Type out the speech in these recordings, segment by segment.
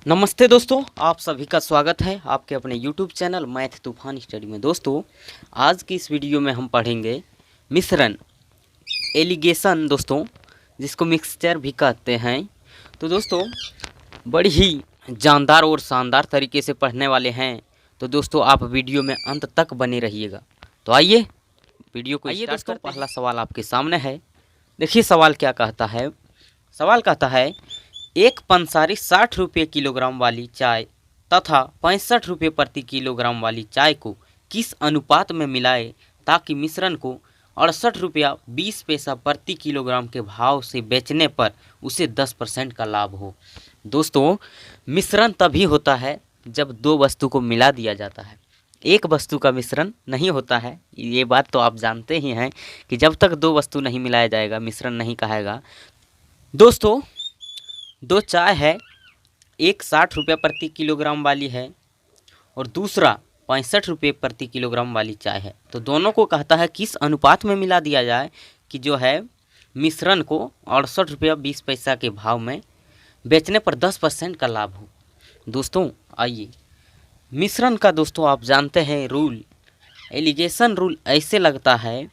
नमस्ते दोस्तों, आप सभी का स्वागत है आपके अपने YouTube चैनल मैथ तूफान स्टडी में। दोस्तों, आज की इस वीडियो में हम पढ़ेंगे मिश्रण एलिगेशन दोस्तों, जिसको मिक्सचर भी कहते हैं। तो दोस्तों, बड़ी ही जानदार और शानदार तरीके से पढ़ने वाले हैं। तो दोस्तों, आप वीडियो में अंत तक बने रहिएगा। तो आइए वीडियो को स्टार्ट करते हैं। पहला सवाल आपके सामने है। देखिए सवाल क्या कहता है। सवाल कहता है, एक पंसारी 60 रुपये किलोग्राम वाली चाय तथा 65 रुपये प्रति किलोग्राम वाली चाय को किस अनुपात में मिलाए ताकि मिश्रण को 68 रुपया 20 पैसा प्रति किलोग्राम के भाव से बेचने पर उसे 10% का लाभ हो। दोस्तों, मिश्रण तभी होता है जब दो वस्तु को मिला दिया जाता है। एक वस्तु का मिश्रण नहीं होता है, ये बात तो आप जानते ही हैं कि जब तक दो वस्तु नहीं मिलाया जाएगा मिश्रण नहीं कहेगा। दोस्तों, दो चाय है, एक 60 रुपये प्रति किलोग्राम वाली है और दूसरा 65 रुपये प्रति किलोग्राम वाली चाय है। तो दोनों को कहता है किस अनुपात में मिला दिया जाए कि जो है मिश्रण को 68 रुपया 20 पैसा के भाव में बेचने पर 10% का लाभ हो। दोस्तों आइए, मिश्रण का दोस्तों आप जानते हैं रूल, एलिगेशन रूल ऐसे लगता है,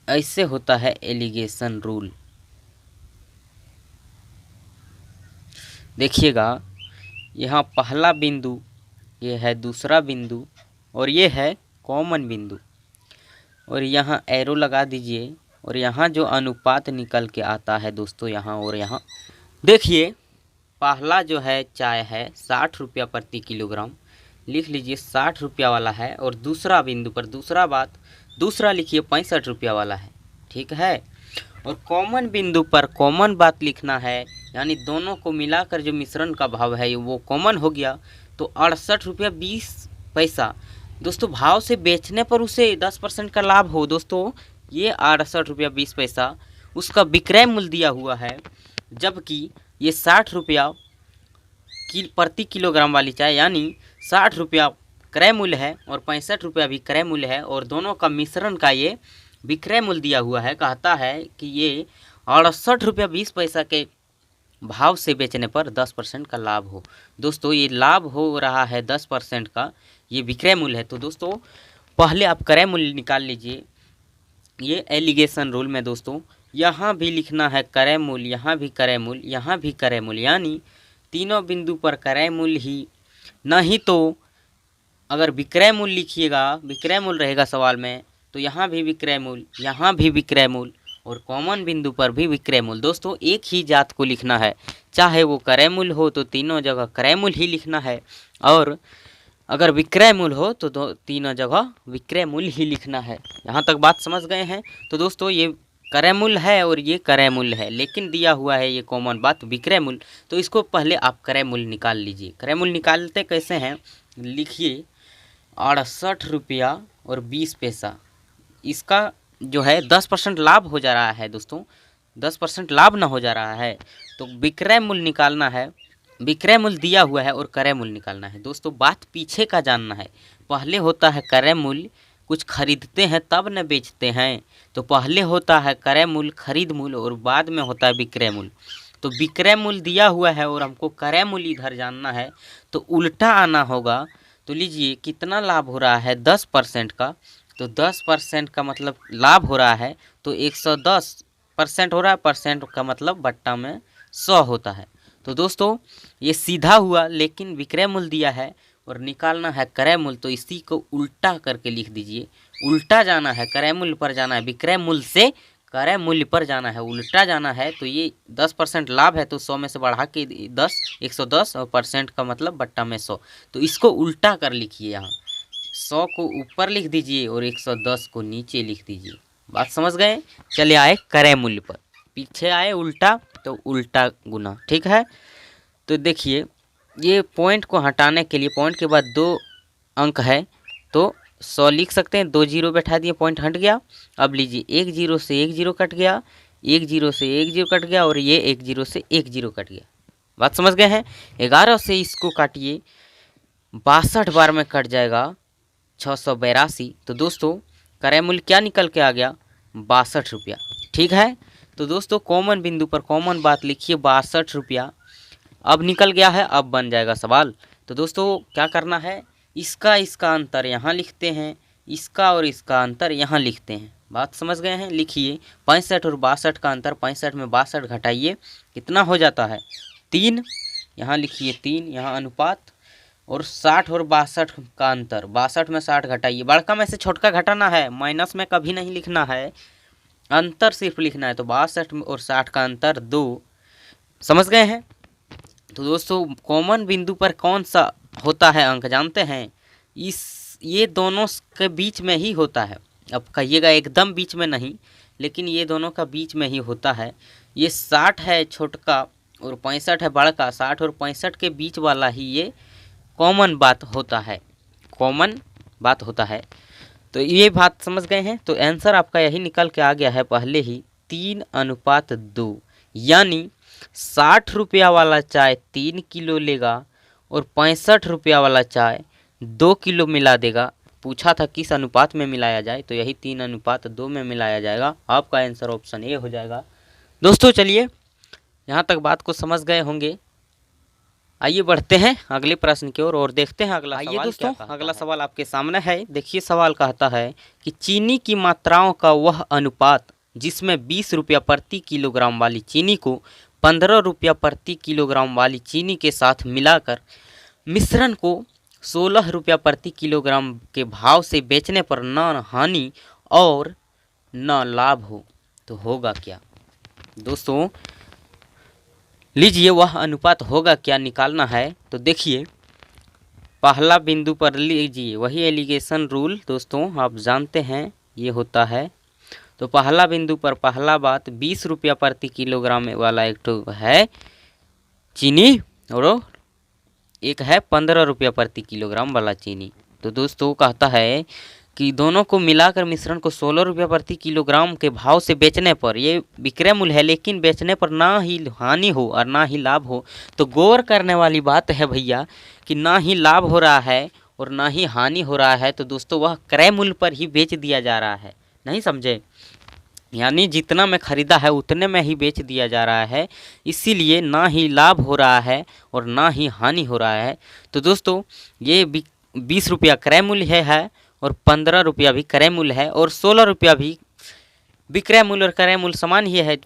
ऐसे होता है एलिगेशन रूल। देखिएगा, यहाँ पहला बिंदु, ये है दूसरा बिंदु और ये है कॉमन बिंदु, और यहाँ एरो लगा दीजिए और यहाँ जो अनुपात निकल के आता है दोस्तों, यहाँ और यहाँ देखिए, पहला जो है चाय है 60 रुपया प्रति किलोग्राम, लिख लीजिए 60 रुपया वाला है। और दूसरा बिंदु पर दूसरा लिखिए 65 रुपया वाला है, ठीक है। और कॉमन बिंदु पर कॉमन बात लिखना है, यानी दोनों को मिलाकर जो मिश्रण का भाव है वो कॉमन हो गया। तो 68 रुपया 20 पैसा दोस्तों भाव से बेचने पर उसे 10% का लाभ हो। दोस्तों, ये 68 रुपया 20 पैसा उसका विक्रय मूल्य दिया हुआ है, जबकि ये 60 रुपया प्रति किलोग्राम वाली चाय यानी 60 रुपया क्रय मूल्य है और 65 रुपया भी क्रय मूल्य है, और दोनों का मिश्रण का ये विक्रय मूल्य दिया हुआ है। कहता है कि ये 68 रुपया 20 पैसा के भाव से बेचने पर 10% का लाभ हो। दोस्तों, ये लाभ हो रहा है 10% का, ये विक्रय मूल्य है। तो दोस्तों, पहले आप क्रय मूल्य निकाल लीजिए। ये एलिगेशन रूल में दोस्तों यहाँ भी लिखना है क्रय मूल्य, यहाँ भी क्रय मूल्य, यहाँ भी क्रय मूल्य, यानी तीनों बिंदु पर क्रय मूल्य ही, नहीं तो अगर विक्रय मूल्य लिखिएगा, विक्रय मूल्य रहेगा सवाल में, तो यहाँ भी विक्रय मूल्य, यहाँ भी विक्रय मूल्य और कॉमन बिंदु पर भी विक्रय मूल्य। दोस्तों, एक ही जात को लिखना है, चाहे वो क्रय मूल्य हो तो तीनों जगह क्रय मूल्य ही लिखना है, और अगर विक्रय मूल्य हो तो तीनों जगह विक्रय मूल्य ही लिखना है। यहाँ तक बात समझ गए हैं। तो दोस्तों, ये क्रय मूल्य है और ये क्रय मूल्य है, लेकिन दिया हुआ है ये कॉमन बात विक्रय मूल्य। तो इसको पहले आप क्रय मूल्य निकाल लीजिए। क्रय मूल्य निकालते कैसे हैं, लिखिए 68 रुपया और 20 पैसा, इसका जो है 10% लाभ हो जा रहा है। दोस्तों, 10% लाभ ना हो जा रहा है, तो विक्रय मूल्य निकालना है। विक्रय मूल्य दिया हुआ है और क्रय मूल्य निकालना है। दोस्तों, बात पीछे का जानना है। पहले होता है क्रय मूल्य, कुछ खरीदते हैं तब न बेचते हैं, तो पहले होता है क्रय मूल्य, खरीद मूल्य, और बाद में होता है विक्रय मूल्य। तो विक्रय मूल्य दिया हुआ है और हमको क्रय मूल्य इधर जानना है, तो उल्टा आना होगा। तो लीजिए कितना लाभ हो रहा है, 10% का, तो 10% का मतलब लाभ हो रहा है, तो 110% हो रहा है। परसेंट का मतलब बट्टा में 100 होता है। तो दोस्तों, ये सीधा हुआ, लेकिन विक्रय मूल्य दिया है और निकालना है क्रय मूल्य, तो इसी को उल्टा करके लिख दीजिए। उल्टा जाना है, क्रय मूल्य पर जाना है, विक्रय मूल्य से क्रय मूल्य पर जाना है, उल्टा जाना है। तो ये 10% लाभ है, तो 100 में से बढ़ा के 10, 110, और परसेंट का मतलब बट्टा में 100, तो इसको उल्टा कर लिखिए। यहाँ 100 को ऊपर लिख दीजिए और 110 को नीचे लिख दीजिए। बात समझ गए। चले आए क्रय मूल्य पर, पीछे आए उल्टा, तो उल्टा गुना, ठीक है। तो देखिए, ये पॉइंट को हटाने के लिए, पॉइंट के बाद 2 अंक है तो 100 लिख सकते हैं, 2 जीरो बैठा दिए, पॉइंट हट गया। अब लीजिए 1 जीरो से 1 जीरो कट गया, 1 जीरो से 1 जीरो कट गया, और ये 1 जीरो से 1 जीरो कट गया। बात समझ गए हैं। 11 से इसको काटिए, 62 बार में कट जाएगा 682। तो दोस्तों, क्रय मूल्य क्या निकल के आ गया, 62 रुपया, ठीक है। तो दोस्तों, कॉमन बिंदु पर कॉमन बात लिखिए 62 रुपया अब निकल गया है, अब बन जाएगा सवाल। तो दोस्तों क्या करना है, इसका अंतर यहाँ लिखते हैं, इसका और इसका अंतर यहाँ लिखते हैं। बात समझ गए हैं? लिखिए 65 और 62 का अंतर, 65 में 62 घटाइए कितना हो जाता है 3, यहाँ लिखिए 3, यहाँ अनुपात, और 60 और 62 का अंतर, 62 में 60 घटाइए, बड़का में से छोटका घटाना है, माइनस में कभी नहीं लिखना है, अंतर सिर्फ लिखना है। तो 62 और 60 का अंतर 2, समझ गए हैं? तो दोस्तों कॉमन बिंदु पर कौन सा होता है अंक जानते हैं? ये दोनों के बीच में ही होता है। अब कहिएगा एकदम बीच में नहीं, लेकिन ये दोनों का बीच में ही होता है। ये 60 है छोटका और 65 है बड़का, 60 और 65 के बीच वाला ही ये कॉमन बात होता है, कॉमन बात होता है। तो ये बात समझ गए हैं? तो आंसर आपका यही निकल के आ गया है पहले ही, 3:2, यानी 60 रुपया वाला चाय 3 किलो लेगा और 65 रुपया वाला चाय 2 किलो मिला देगा। पूछा था किस अनुपात में मिलाया जाए, तो यही 3:2 में मिलाया जाएगा। आपका आंसर ऑप्शन ए हो जाएगा। दोस्तों चलिए यहाँ तक बात को समझ गए होंगे। आइए बढ़ते हैं अगले प्रश्न की ओर और देखते हैं अगला सवाल। दोस्तों अगला सवाल आपके सामने है। देखिए सवाल कहता है कि चीनी की मात्राओं का वह अनुपात जिसमें 20 रुपया प्रति किलोग्राम वाली चीनी को 15 रुपया प्रति किलोग्राम वाली चीनी के साथ मिलाकर मिश्रण को 16 रुपया प्रति किलोग्राम के भाव से बेचने पर न हानि और न लाभ हो, तो होगा क्या? दोस्तों लीजिए वह अनुपात होगा क्या निकालना है। तो देखिए पहला बिंदु पर लीजिए वही एलिगेशन रूल, दोस्तों आप जानते हैं ये होता है। तो पहला बिंदु पर पहला बात 20 रुपया प्रति किलोग्राम वाला एक तो है चीनी और एक है 15 रुपया प्रति किलोग्राम वाला चीनी। तो दोस्तों कहता है कि दोनों को मिलाकर मिश्रण को 16 रुपया प्रति किलोग्राम के भाव से बेचने पर, ये विक्रय मूल्य है, लेकिन बेचने पर ना ही हानि हो और ना ही लाभ हो। तो गौर करने वाली बात है भैया कि ना ही लाभ हो रहा है और ना ही हानि हो रहा है। तो दोस्तों वह क्रय मूल्य पर ही बेच दिया जा रहा है, नहीं समझे? यानी जितना में खरीदा है उतने में ही बेच दिया जा रहा है, इसीलिए ना ही लाभ हो रहा है और ना ही हानि हो रहा है। तो दोस्तों ये 20 रुपया क्रय मूल्य है और 15 रुपया भी क्रय मूल्य है और 16 रुपया भी विक्रय मूल्य और क्रय मूल्य समान ही है,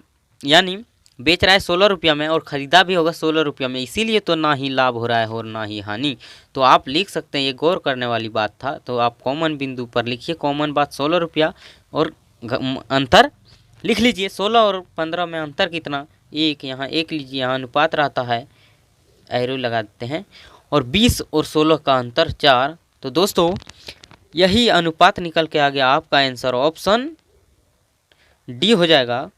यानी बेच रहा है 16 रुपया में और ख़रीदा भी होगा 16 रुपया में, इसीलिए तो ना ही लाभ हो रहा है और ना ही हानि। तो आप लिख सकते हैं, ये गौर करने वाली बात था। तो आप कॉमन बिंदु पर लिखिए कॉमन बात 16 रुपया और अंतर लिख लीजिए 16 और 15 में अंतर कितना, एक, यहाँ एक लीजिए, यहाँ अनुपात रहता है, एरो लगा देते हैं, और 20 और 16 का अंतर 4। तो दोस्तों यही अनुपात निकल के आ गया। आपका आंसर ऑप्शन डी हो जाएगा,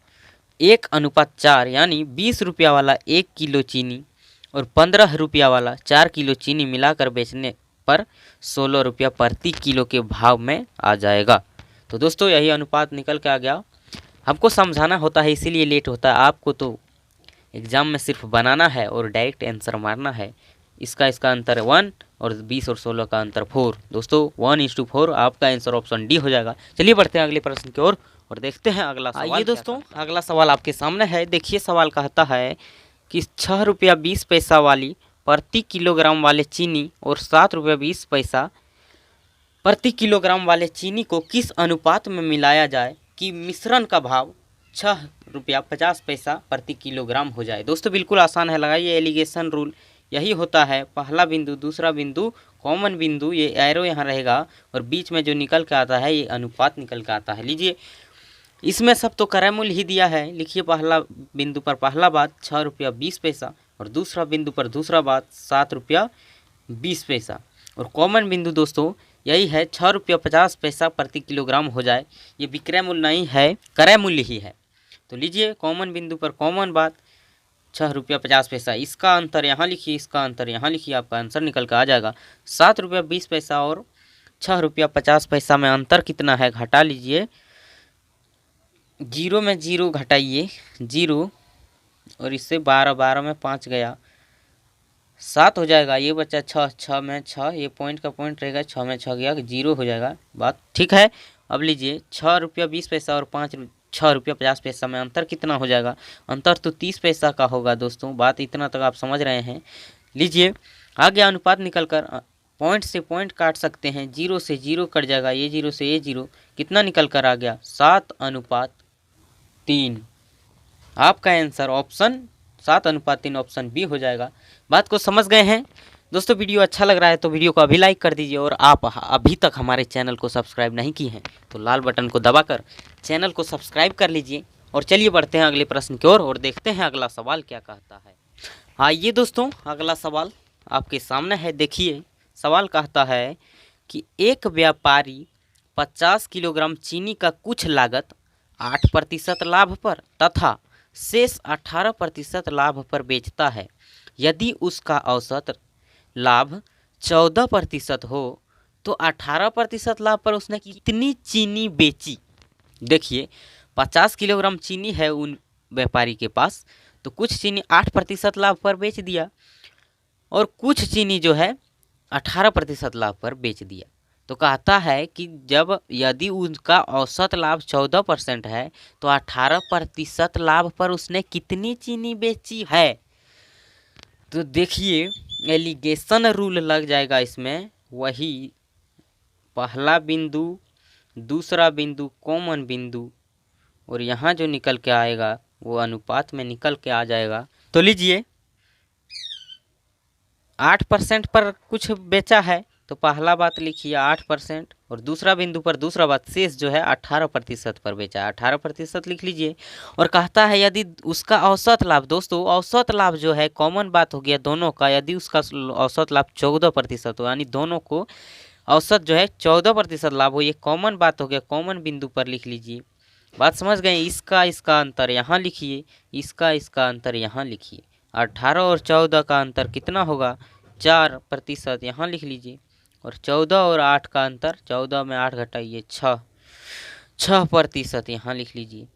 1:4, यानी 20 रुपया वाला 1 किलो चीनी और 15 रुपया वाला 4 किलो चीनी मिलाकर बेचने पर 16 रुपया प्रति किलो के भाव में आ जाएगा। तो दोस्तों यही अनुपात निकल के आ गया। हमको समझाना होता है इसीलिए लेट होता है, आपको तो एग्ज़ाम में सिर्फ बनाना है और डायरेक्ट आंसर मारना है। इसका अंतर 1 और 20 और 16 का अंतर 4। दोस्तों 1:4 आपका आंसर ऑप्शन डी हो जाएगा। चलिए बढ़ते हैं अगले प्रश्न की ओर और देखते हैं अगला सवाल। आइए दोस्तों अगला सवाल आपके सामने है। देखिए सवाल कहता है कि 6 रुपया 20 पैसा वाली प्रति किलोग्राम वाले चीनी और 7 रुपया 20 पैसा प्रति किलोग्राम वाले चीनी को किस अनुपात में मिलाया जाए कि मिश्रण का भाव 6 रुपया 50 पैसा प्रति किलोग्राम हो जाए। दोस्तों बिल्कुल आसान है, लगाइए एलिगेशन रूल, यही होता है। पहला बिंदु, दूसरा बिंदु, कॉमन बिंदु, ये एरो यहाँ रहेगा और बीच में जो निकल के आता है ये अनुपात निकल के आता है। लीजिए इसमें सब तो क्रय मूल्य ही दिया है। लिखिए पहला बिंदु पर पहला बात 6 रुपया 20 पैसा और दूसरा बिंदु पर दूसरा बात 7 रुपया 20 पैसा और कॉमन बिंदु दोस्तों यही है 6 रुपया 50 पैसा प्रति किलोग्राम हो जाए। ये विक्रय मूल्य नहीं है, क्रय मूल्य ही है। तो लीजिए कॉमन बिंदु पर कॉमन बात 6 रुपया 50 पैसा, इसका अंतर यहाँ लिखिए, इसका अंतर यहाँ लिखिए, आपका आंसर निकल कर आ जाएगा 7 रुपया 20 पैसा और 6 रुपया 50 पैसा में अंतर कितना है घटा लीजिए, 0 में 0 घटाइए 0 और इससे 12 में 5 गया 7 हो जाएगा, ये बचा 6 में 6, ये पॉइंट का पॉइंट रहेगा, 6 में 6 गया 0 हो जाएगा। बात ठीक है। अब लीजिए 6 रुपया 20 पैसा और ₹6.50 में अंतर कितना हो जाएगा? अंतर तो 30 पैसा का होगा दोस्तों। बात इतना तक आप समझ रहे हैं। लीजिए आगे अनुपात निकल कर पॉइंट से पॉइंट काट सकते हैं, 0 से 0 कट जाएगा, ये 0 से ये 0, कितना निकल कर आ गया? 7:3। आपका आंसर ऑप्शन 7:3 ऑप्शन बी हो जाएगा। बात को समझ गए हैं दोस्तों? वीडियो अच्छा लग रहा है तो वीडियो को अभी लाइक कर दीजिए, और आप अभी तक हमारे चैनल को सब्सक्राइब नहीं किए हैं तो लाल बटन को दबाकर चैनल को सब्सक्राइब कर लीजिए। और चलिए बढ़ते हैं अगले प्रश्न की ओर और देखते हैं अगला सवाल क्या कहता है। आइए दोस्तों, अगला सवाल आपके सामने है। देखिए सवाल कहता है कि एक व्यापारी 50 किलोग्राम चीनी का कुछ लागत 8% लाभ पर तथा शेष 18% लाभ पर बेचता है। यदि उसका औसत लाभ 14% हो तो 18% लाभ पर उसने कितनी चीनी बेची? देखिए 50 किलोग्राम चीनी है उन व्यापारी के पास, तो कुछ चीनी 8% लाभ पर बेच दिया और कुछ चीनी जो है 18% लाभ पर बेच दिया। तो कहता है कि जब यदि उनका औसत लाभ 14% है तो 18% लाभ पर उसने कितनी चीनी बेची है? तो देखिए एलिगेशन रूल लग जाएगा इसमें, वही पहला बिंदु, दूसरा बिंदु, कॉमन बिंदु, और यहाँ जो निकल के आएगा वो अनुपात में निकल के आ जाएगा। तो लीजिए 8% पर कुछ बेचा है तो पहला बात लिखिए 8%, और दूसरा बिंदु पर दूसरा बात शेष जो है 18% पर बेचा है, 18% लिख लीजिए। और कहता है यदि उसका औसत लाभ, दोस्तों औसत लाभ जो है कॉमन बात हो गया दोनों का, यदि उसका औसत लाभ 14% हो, यानी दोनों को औसत जो है 14% लाभ हो, ये कॉमन बात हो गया, कॉमन बिंदु पर लिख लीजिए। बात समझ गए? इसका अंतर यहाँ लिखिए, इसका अंतर यहाँ लिखिए। 18 और 14 का अंतर कितना होगा? 4%, यहाँ लिख लीजिए। और 14 और 8 का अंतर, 14 में 8 घटाइए 6% यहाँ लिख लीजिए।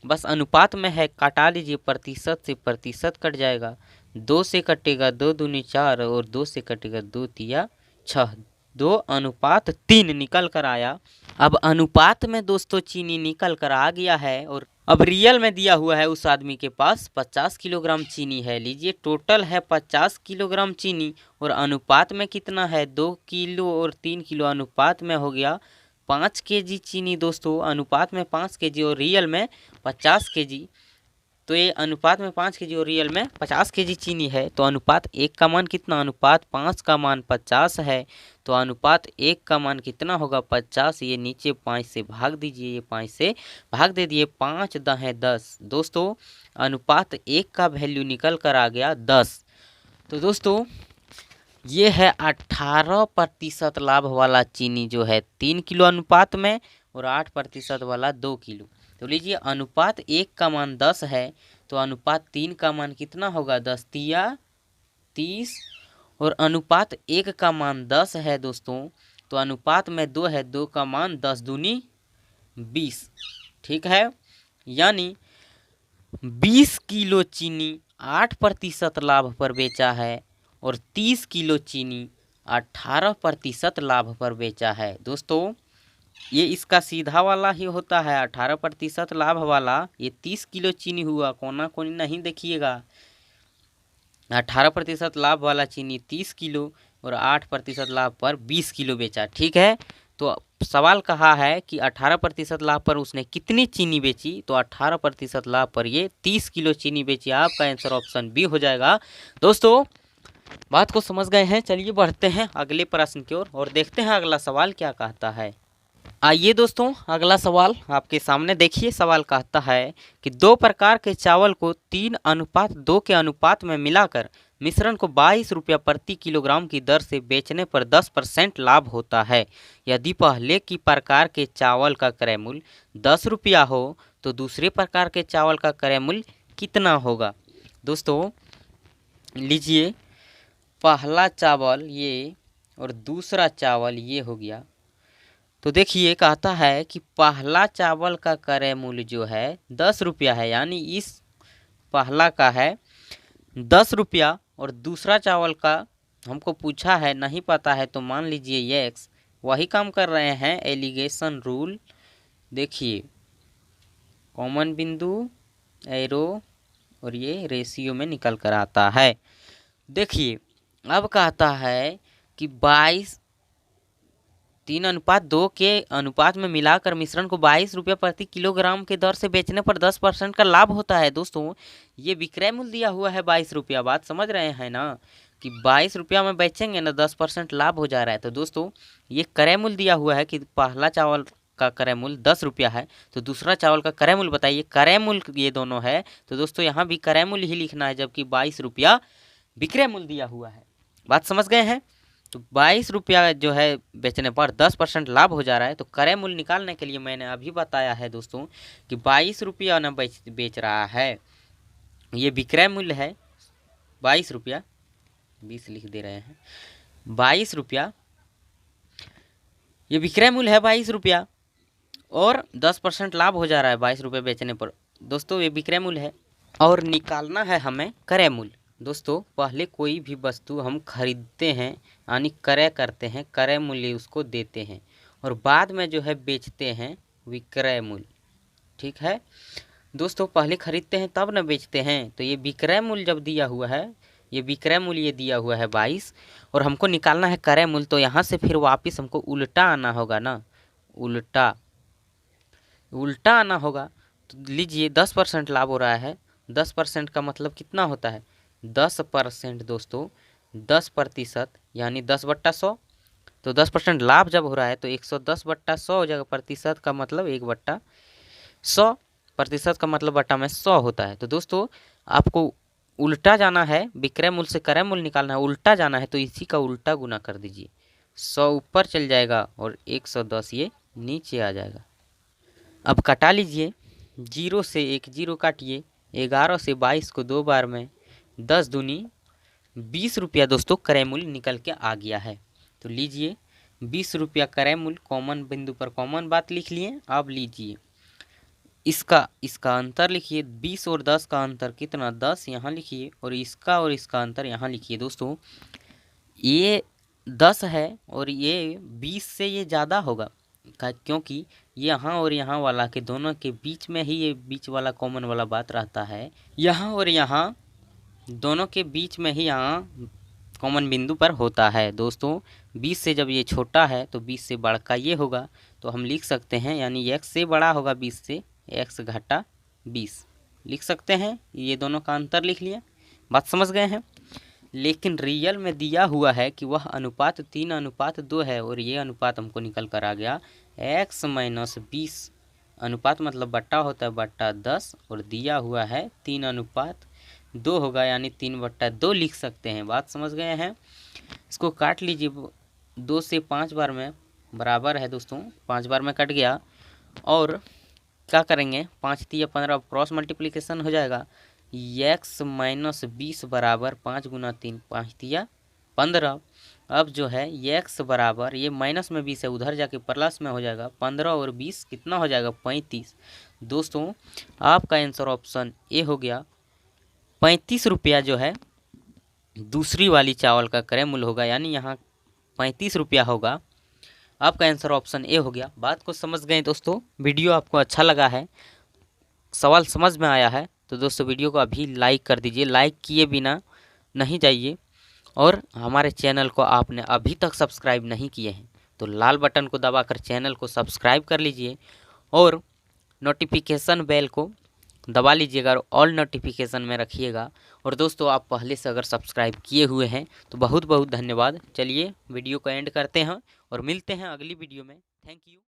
बस अनुपात में है, काटा लीजिए, प्रतिशत से प्रतिशत कट जाएगा, 2 से कटेगा 2 दूनी 4 और 2 से कटेगा 2 तिया 6, 2:3 निकल कर आया। अब अनुपात में दोस्तों चीनी निकल कर आ गया है, और अब रियल में दिया हुआ है उस आदमी के पास 50 किलोग्राम चीनी है। लीजिए टोटल है 50 किलोग्राम चीनी, और अनुपात में कितना है? 2 किलो और 3 किलो, अनुपात में हो गया 5 केजी चीनी दोस्तों, अनुपात में 5 केजी और रियल में 50 केजी। तो ये अनुपात में 5 केजी और रियल में 50 केजी चीनी है। तो अनुपात 1 का मान कितना? अनुपात 5 का मान 50 है, तो अनुपात 1 का मान कितना होगा? 50। ये नीचे 5 से भाग दीजिए, ये 5 से भाग दे दिए, 5 10 10। दोस्तों अनुपात 1 का वैल्यू निकल कर आ गया 10। तो दोस्तों ये है 18% लाभ वाला चीनी जो है 3 किलो अनुपात में, और 8% वाला 2 किलो। तो लीजिए अनुपात 1 का मान 10 है, तो अनुपात 3 का मान कितना होगा? 10 तिया 30, और अनुपात 1 का मान 10 है दोस्तों, तो अनुपात में 2 है, 2 का मान 10 दूनी 20, ठीक है। यानी 20 किलो चीनी 8% लाभ पर बेचा है, और 30 किलो चीनी 18% लाभ पर बेचा है। दोस्तों ये इसका सीधा वाला ही होता है, 18% लाभ वाला, ये 30 किलो चीनी हुआ, कोना कोनी नहीं देखिएगा। 18% लाभ वाला चीनी 30 किलो और 8% लाभ पर 20 किलो बेचा, ठीक है। तो सवाल कहा है कि 18% लाभ पर उसने कितनी चीनी बेची? तो 18% लाभ पर ये 30 किलो चीनी बेची। आपका आंसर ऑप्शन बी हो जाएगा। दोस्तों बात को समझ गए हैं? चलिए बढ़ते हैं अगले प्रश्न की ओर और देखते हैं अगला सवाल क्या कहता है। आइए दोस्तों अगला सवाल आपके सामने देखिए। सवाल कहता है कि 2 प्रकार के चावल को 3:2 के अनुपात में मिलाकर मिश्रण को 22 रुपया प्रति किलोग्राम की दर से बेचने पर 10% लाभ होता है। यदि पहले की प्रकार के चावल का क्रय मूल्य 10 रुपया हो तो दूसरे प्रकार के चावल का क्रय मूल्य कितना होगा? दोस्तों लीजिए पहला चावल ये और दूसरा चावल ये हो गया। तो देखिए कहता है कि पहला चावल का क्रय मूल्य जो है 10 रुपया है, यानी इस पहला का है 10 रुपया, और दूसरा चावल का हमको पूछा है, नहीं पता है तो मान लीजिए ये एक्स। वही काम कर रहे हैं, एलिगेशन रूल। देखिए कॉमन बिंदु, एरो और ये रेशियो में निकल कर आता है। देखिए अब कहता है कि 3:2 के अनुपात में मिलाकर मिश्रण को 22 रुपये प्रति किलोग्राम के दर से बेचने पर 10% का लाभ होता है। दोस्तों ये विक्रय मूल्य दिया हुआ है 22 रुपया, बात समझ रहे हैं ना कि 22 रुपया में बेचेंगे ना 10% लाभ हो जा रहा है। तो दोस्तों ये क्रय मूल्य दिया हुआ है कि पहला चावल का क्रय मूल्य 10 रुपया है, तो दूसरा चावल का क्रय मूल्य बताइए। क्रय मूल्य ये दोनों है, तो दोस्तों यहाँ भी क्रय मूल्य ही लिखना है, जबकि 22 रुपया विक्रय मूल्य दिया हुआ है। बात समझ गए हैं। तो 22 रुपया जो है बेचने पर 10% लाभ हो जा रहा है। तो क्रय मूल्य निकालने के लिए मैंने अभी बताया है दोस्तों कि 22 रुपया न बेच रहा है, ये विक्रय मूल्य है 22 रुपया, 20 लिख दे रहे हैं, 22 रुपया ये विक्रय मूल्य है 22 रुपया और 10% लाभ हो जा रहा है 22 रुपये बेचने पर। दोस्तों ये विक्रय मूल्य है और निकालना है हमें क्रय मूल्य। दोस्तों पहले कोई भी वस्तु हम खरीदते हैं यानी क्रय करते हैं, क्रय मूल्य उसको देते हैं और बाद में जो है बेचते हैं विक्रय मूल्य। ठीक है दोस्तों, पहले खरीदते हैं तब न बेचते हैं। तो ये विक्रय मूल्य जब दिया हुआ है, ये विक्रय मूल्य ये दिया हुआ है 22 और हमको निकालना है क्रय मूल्य। तो यहाँ से फिर वापस हमको उल्टा आना होगा ना, उल्टा आना होगा। तो लीजिए 10% लाभ हो रहा है, 10% का मतलब कितना होता है 10% दोस्तों, 10% यानी 10/100। तो 10% लाभ जब हो रहा है तो 110/100 हो जाएगा। प्रतिशत का मतलब 1/100, प्रतिशत का मतलब बटा में 100 होता है। तो दोस्तों आपको उल्टा जाना है, विक्रय मूल्य से क्रय मूल्य निकालना है, उल्टा जाना है तो इसी का उल्टा गुना कर दीजिए। 100 ऊपर चल जाएगा और 110 ये नीचे आ जाएगा। अब कटा लीजिए, 0 से 1 0 काटिए, 11 से 22 को 2 बार में, 10 दूनी 20 रुपया दोस्तों क्रय मूल्य निकल के आ गया है। तो लीजिए 20 रुपया क्रय मूल्य, कॉमन बिंदु पर कॉमन बात लिख लिए। अब लीजिए इसका अंतर लिखिए, 20 और 10 का अंतर कितना 10 यहाँ लिखिए और इसका अंतर यहाँ लिखिए। दोस्तों ये 10 है और ये 20 से ये ज़्यादा होगा, क्योंकि यहाँ और यहाँ वाला के दोनों के बीच में ही ये बीच वाला कॉमन वाला बात रहता है। यहाँ और यहाँ दोनों के बीच में ही यहाँ कॉमन बिंदु पर होता है। दोस्तों 20 से जब ये छोटा है तो 20 से बड़ा का ये होगा, तो हम लिख सकते हैं यानी x से बड़ा होगा 20 से, x घटा 20 लिख सकते हैं। ये दोनों का अंतर लिख लिया, बात समझ गए हैं। लेकिन रियल में दिया हुआ है कि वह अनुपात 3:2 है और ये अनुपात हमको निकल कर आ गया x - 20। अनुपात मतलब बट्टा होता है, बट्टा 10 और दिया हुआ है 3:2 होगा यानी 3/2 लिख सकते हैं। बात समझ गए हैं। इसको काट लीजिए, 2 से 5 बार में बराबर है दोस्तों, 5 बार में कट गया। और क्या करेंगे 5 × 15 क्रॉस मल्टीप्लिकेशन हो जाएगा। x - 20 बराबर 5 × 3 5 × 15। अब जो है x बराबर ये माइनस में 20 है, उधर जाके प्लस में हो जाएगा 15 और 20 कितना हो जाएगा 35। दोस्तों आपका आंसर ऑप्शन ए हो गया। 35 रुपया जो है दूसरी वाली चावल का क्रय मूल्य होगा, यानी यहाँ 35 रुपया होगा। आपका आंसर ऑप्शन ए हो गया। बात को समझ गए दोस्तों। वीडियो आपको अच्छा लगा है, सवाल समझ में आया है तो दोस्तों वीडियो को अभी लाइक कर दीजिए। लाइक किए बिना नहीं जाइए और हमारे चैनल को आपने अभी तक सब्सक्राइब नहीं किए हैं तो लाल बटन को दबाकर चैनल को सब्सक्राइब कर लीजिए और नोटिफिकेशन बेल को दबा लीजिएगा और ऑल नोटिफिकेशन में रखिएगा। और दोस्तों आप पहले से अगर सब्सक्राइब किए हुए हैं तो बहुत बहुत धन्यवाद। चलिए वीडियो को एंड करते हैं और मिलते हैं अगली वीडियो में। Thank you.